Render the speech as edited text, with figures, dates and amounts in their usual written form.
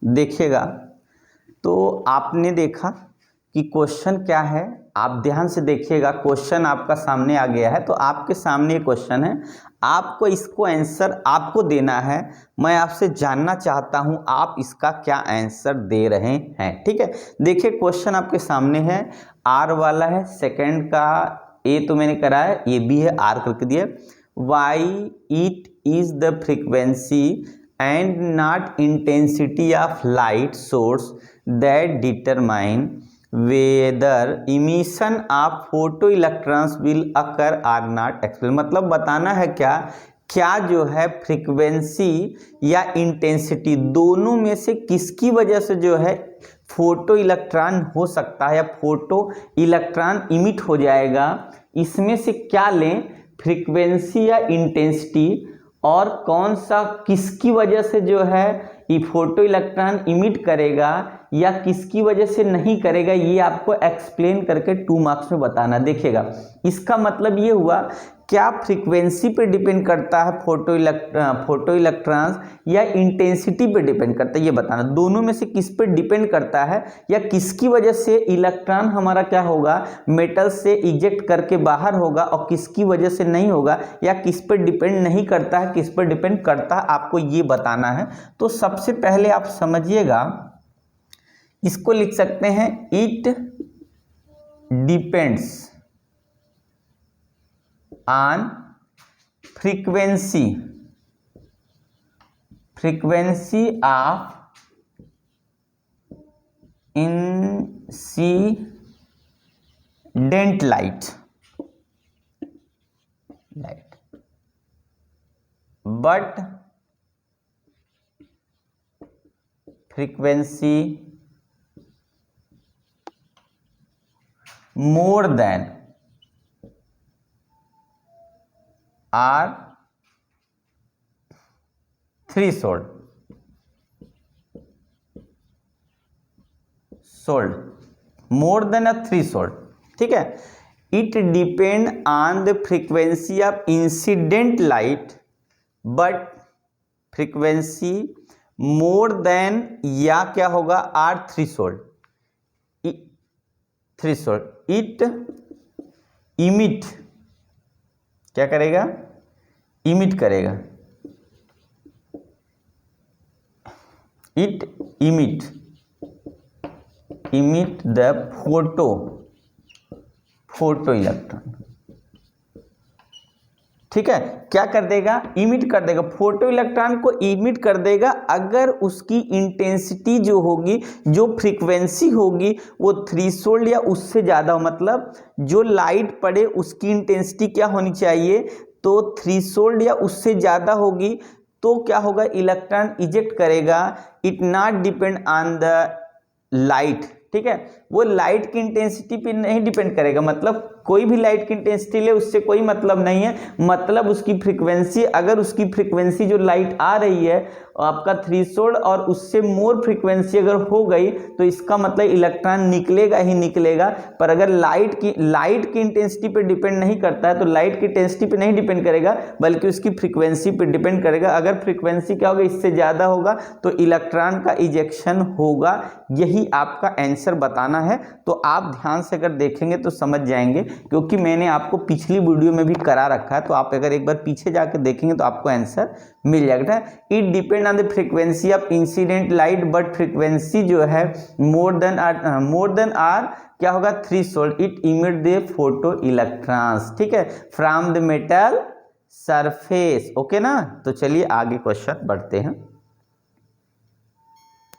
देखिएगा तो आपने देखा कि क्वेश्चन क्या है, आप ध्यान से देखिएगा। क्वेश्चन आपका सामने आ गया है, तो आपके सामने क्वेश्चन है, आपको इसको आंसर आपको देना है। मैं आपसे जानना चाहता हूं आप इसका क्या आंसर दे रहे हैं। ठीक है, देखिए क्वेश्चन आपके सामने है, आर वाला है, सेकंड का ए तो मैंने करा है, ये भी है, आर करके दिया। Why it is the frequency and not intensity of light source that determine whether emission of photoelectrons will occur or not explain। मतलब बताना है क्या क्या जो है फ्रीक्वेंसी या इंटेंसिटी दोनों में से किसकी वजह से जो है फोटो इलेक्ट्रॉन हो सकता है या फोटो इलेक्ट्रॉन इमिट हो जाएगा, इसमें से क्या लें, फ्रीक्वेंसी या इंटेंसिटी, और कौन सा किसकी वजह से जो है ये फोटो इलेक्ट्रॉन इमिट करेगा या किसकी वजह से नहीं करेगा, ये आपको एक्सप्लेन करके 2 मार्क्स में बताना। देखिएगा इसका मतलब ये हुआ क्या फ्रीक्वेंसी पे डिपेंड करता है फोटो इलेक्ट्रॉन्स या इंटेंसिटी पे डिपेंड करता है, ये बताना। दोनों में से किस पे डिपेंड करता है या किसकी वजह से इलेक्ट्रॉन हमारा क्या होगा, मेटल से इजेक्ट करके बाहर होगा, और किसकी वजह से नहीं होगा, या किस पे डिपेंड नहीं करता है किस पर डिपेंड करता है, आपको ये बताना है। तो सबसे पहले आप समझिएगा, इसको लिख सकते हैं it depends on frequency of incident light but frequency more than are threshold more than a threshold. ठीक है, it depend on the frequency of incident light but frequency more than या क्या होगा आर थ्रीशोल्ड। इट इमिट क्या करेगा, emit करेगा, it emit the photo electron. ठीक है, क्या कर देगा, इमिट कर देगा, फोटो इलेक्ट्रॉन को इमिट कर देगा अगर उसकी इंटेंसिटी जो होगी, जो फ्रीक्वेंसी होगी वो थ्रीशोल्ड या उससे ज़्यादा हो। मतलब जो लाइट पड़े उसकी इंटेंसिटी क्या होनी चाहिए, तो थ्रीशोल्ड या उससे ज़्यादा होगी, तो क्या होगा, इलेक्ट्रॉन इजेक्ट करेगा। It not depend on the light. ठीक है, वो लाइट की इंटेंसिटी पे नहीं डिपेंड करेगा, मतलब कोई भी लाइट की इंटेंसिटी ले उससे कोई मतलब नहीं है, मतलब उसकी फ्रीक्वेंसी, अगर उसकी फ्रीक्वेंसी जो लाइट आ रही है आपका थ्रीशोल्ड और उससे मोर फ्रीक्वेंसी अगर हो गई तो इसका मतलब इलेक्ट्रॉन निकलेगा ही निकलेगा। पर अगर लाइट की इंटेंसिटी पे डिपेंड नहीं करता है तो लाइट की इंटेंसिटी पे नहीं डिपेंड करेगा बल्कि उसकी फ्रीक्वेंसी पे डिपेंड करेगा। अगर फ्रीक्वेंसी क्या होगा, इससे ज़्यादा होगा तो इलेक्ट्रॉन का इजेक्शन होगा। यही आपका आंसर बताना है। तो आप ध्यान से अगर देखेंगे तो समझ जाएंगे, क्योंकि मैंने आपको पिछली वीडियो में भी करा रखा है, तो आप अगर एक बार पीछे जाके देखेंगे तो आपको आंसर मिल जाएगा। It depend on the frequency of incident light but frequency जो है मोर देन आर क्या होगा, threshold. It emit the photo electrons, ठीक है, from the metal surface. Okay ना, तो चलिए आगे क्वेश्चन बढ़ते हैं।